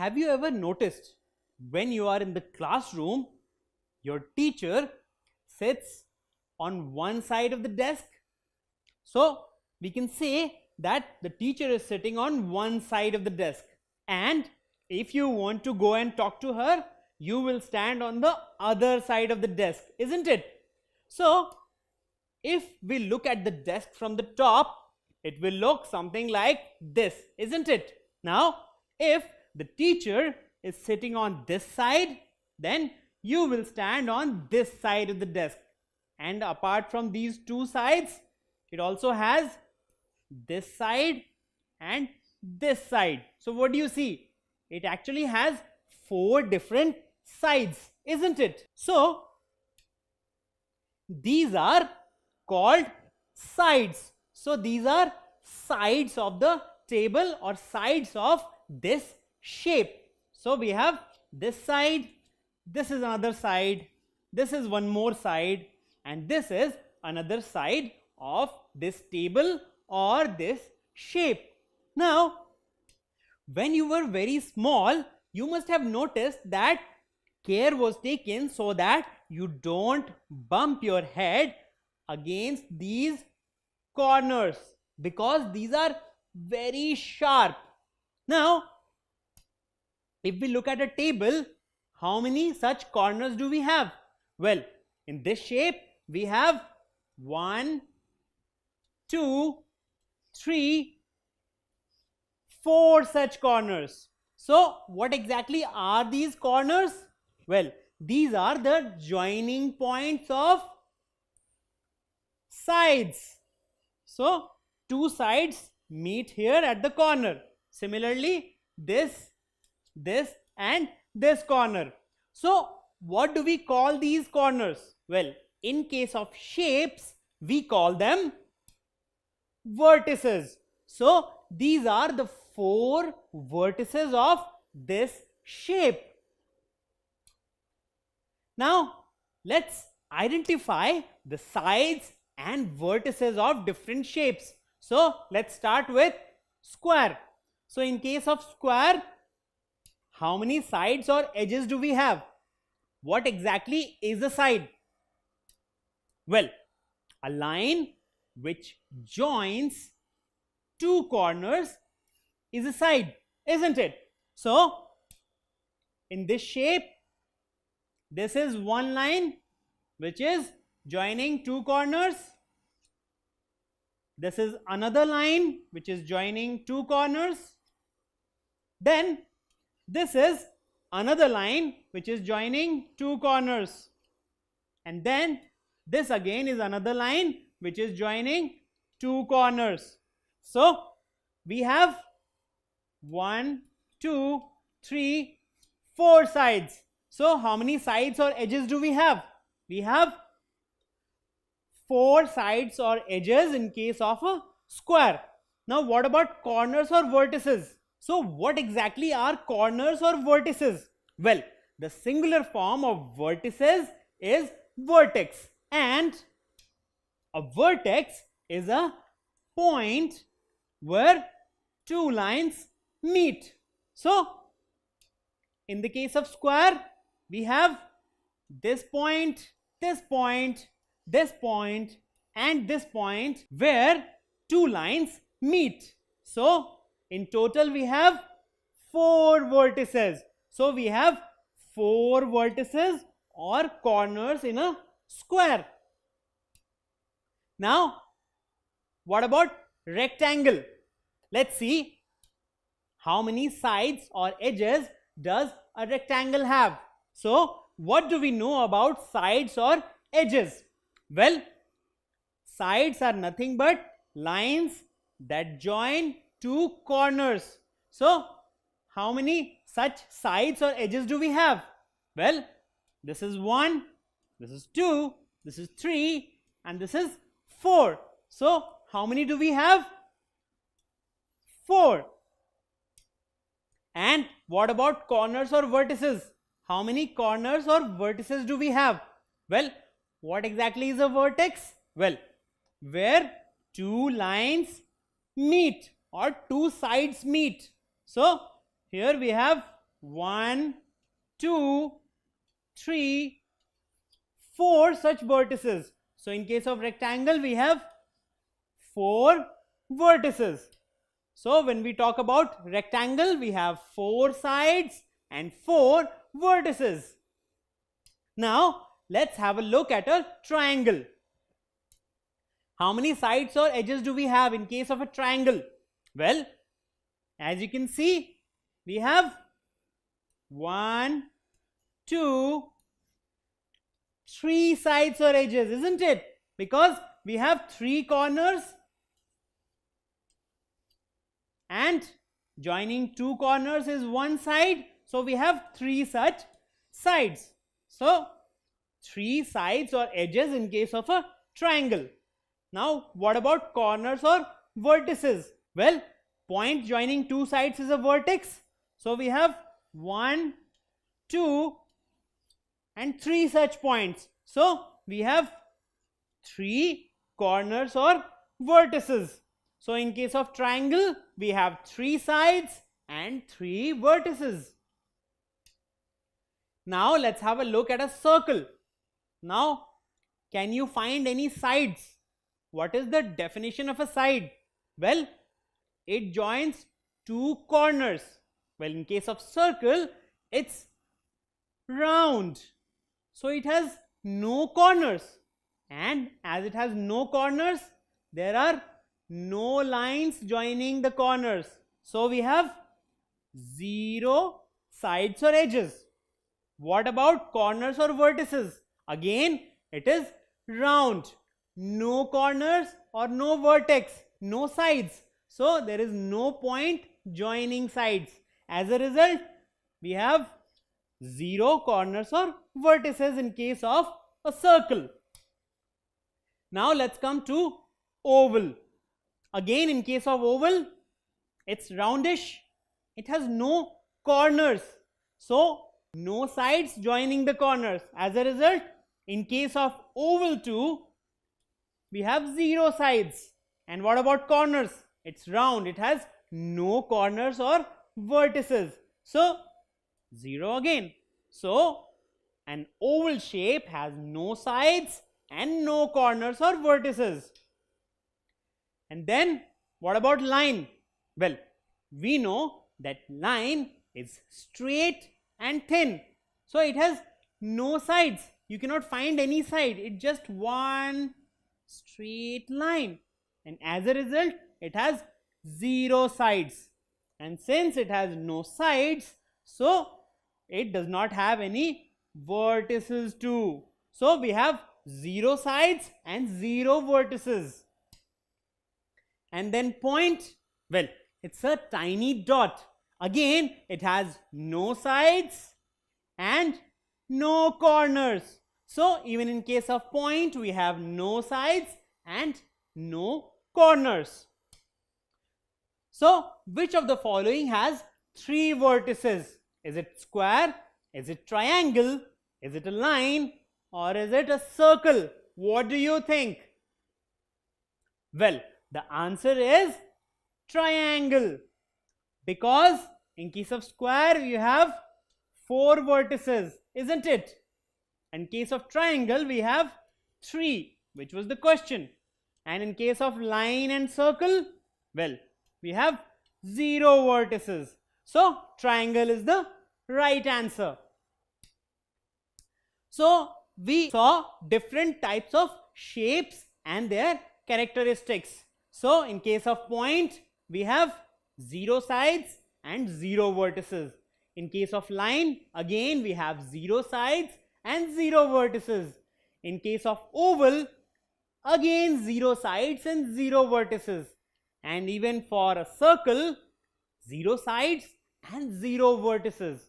have you ever noticed when you are in the classroom, your teacher sits on one side of the desk? So we can say that the teacher is sitting on one side of the desk, and if you want to go and talk to her, you will stand on the other side of the desk, isn't it? So if we look at the desk from the top, it will look something like this, isn't it? Now, if the teacher is sitting on this side, then you will stand on this side of the desk. And apart from these two sides, it also has this side and this side. So what do you see? It actually has 4 different sides, isn't it? So these are called sides. So these are sides of the table or sides of this shape. So we have this side, this is another side, this is one more side, and this is another side of this table or this shape. Now, when you were very small, you must have noticed that care was taken so that you don't bump your head against these corners, because these are very sharp. Now, if we look at a table, how many such corners do we have? Well, in this shape, we have 1, 2, 3, 4 such corners. So what exactly are these corners? Well, these are the joining points of sides. So 2 sides meet here at the corner. Similarly, this and this corner. So what do we call these corners? Well, in case of shapes, we call them vertices. So these are the 4 vertices of this shape. Now let's identify the sides and vertices of different shapes. So let's start with square. So in case of square, how many sides or edges do we have? What exactly is a side? Well, a line which joins 2 corners is a side, isn't it? So in this shape, this is one line which is joining 2 corners. This is another line which is joining 2 corners. Then this is another line which is joining 2 corners. And then this again is another line which is joining 2 corners. So we have 1, 2, 3, 4 sides. So how many sides or edges do we have? We have 4 sides or edges in case of a square. Now what about corners or vertices? So what exactly are corners or vertices? Well, the singular form of vertices is vertex, and a vertex is a point where 2 lines meet. So in the case of square, we have this point, this point, this point, and this point where 2 lines meet. So in total we have 4 vertices. So we have 4 vertices or corners in a square. Now what about rectangle? Let's see how many sides or edges does a rectangle have. So what do we know about sides or edges? Well, sides are nothing but lines that join 2 corners. So how many such sides or edges do we have? Well, this is 1, this is 2, this is 3, and this is 4. So how many do we have? 4. And what about corners or vertices? How many corners or vertices do we have? Well, what exactly is a vertex? Well, where 2 lines meet or 2 sides meet. So here we have 1, 2, 3, 4 such vertices. So in case of rectangle, we have 4 vertices. So when we talk about rectangle, we have 4 sides and 4 vertices. Now let's have a look at a triangle. How many sides or edges do we have in case of a triangle? Well, as you can see, we have 1, 2, 3 sides or edges, isn't it? Because we have 3 corners and joining 2 corners is 1 side. So we have 3 such sides. So 3 sides or edges in case of a triangle. Now what about corners or vertices? Well, point joining 2 sides is a vertex. So we have 1, 2 and 3 such points. So we have 3 corners or vertices. So in case of triangle, we have 3 sides and 3 vertices. Now let's have a look at a circle. Now, can you find any sides? What is the definition of a side? Well, it joins 2 corners. Well, in case of circle, it's round. So it has no corners. And as it has no corners, there are no lines joining the corners. So we have 0 sides or edges. What about corners or vertices? Again, it is round. No corners or no vertex, no sides. So there is no point joining sides. As a result, we have 0 corners or vertices in case of a circle. Now let's come to oval. Again, in case of oval, it's roundish. It has no corners. So no sides joining the corners. As a result, in case of oval too, we have 0 sides. And what about corners? It's round. It has no corners or vertices. So 0 again. So an oval shape has no sides and no corners or vertices. And then what about line? Well, we know that line is straight and thin. So it has no sides. You cannot find any side. It's just one straight line. And as a result, it has 0 sides. And since it has no sides, so it does not have any vertices too. So we have 0 sides and 0 vertices. And then point, well, it's a tiny dot. Again, it has no sides and no corners. So even in case of point, we have no sides and no corners. So which of the following has 3 vertices? Is it square? Is it triangle? Is it a line? Or is it a circle? What do you think? Well, the answer is triangle. Because in case of square, you have 4 vertices, isn't it? In case of triangle, we have 3, which was the question. And in case of line and circle, well, we have 0 vertices. So triangle is the right answer. So we saw different types of shapes and their characteristics. So in case of point, we have 0 sides and 0 vertices. In case of line, again we have 0 sides and 0 vertices. In case of oval, again 0 sides and 0 vertices. And even for a circle, 0 sides and 0 vertices.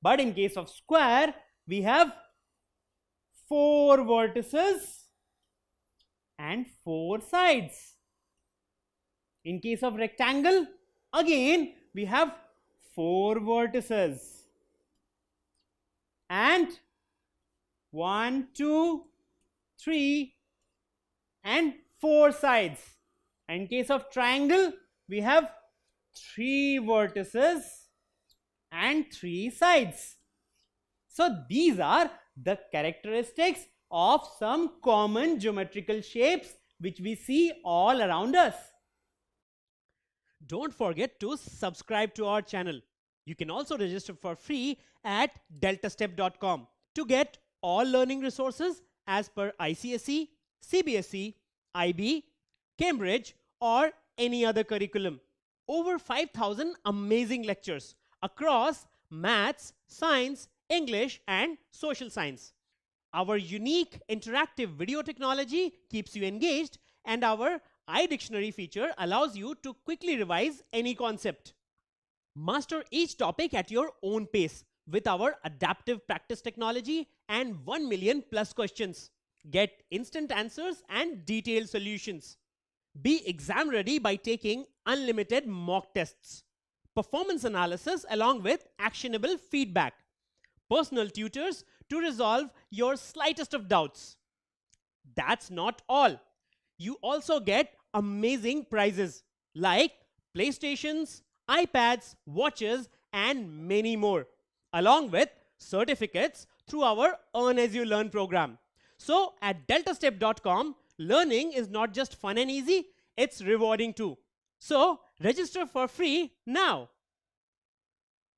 But in case of square, we have 4 vertices and 4 sides. In case of rectangle, again we have 4 vertices and 1, 2, 3 and 4 sides. In case of triangle, we have 3 vertices and 3 sides. So these are the characteristics of some common geometrical shapes which we see all around us. Don't forget to subscribe to our channel. You can also register for free at deltastep.com to get all learning resources as per ICSE, CBSE, IB, Cambridge, or any other curriculum. Over 5,000 amazing lectures across maths, science, English, and social science. Our unique interactive video technology keeps you engaged, and our iDictionary feature allows you to quickly revise any concept. Master each topic at your own pace with our adaptive practice technology and 1 million plus questions. Get instant answers and detailed solutions. Be exam ready by taking unlimited mock tests, performance analysis along with actionable feedback, personal tutors to resolve your slightest of doubts. That's not all. You also get amazing prizes like PlayStations, iPads, watches, and many more, along with certificates through our Earn As You Learn program. So at deltastep.com, learning is not just fun and easy, it's rewarding too. So register for free now.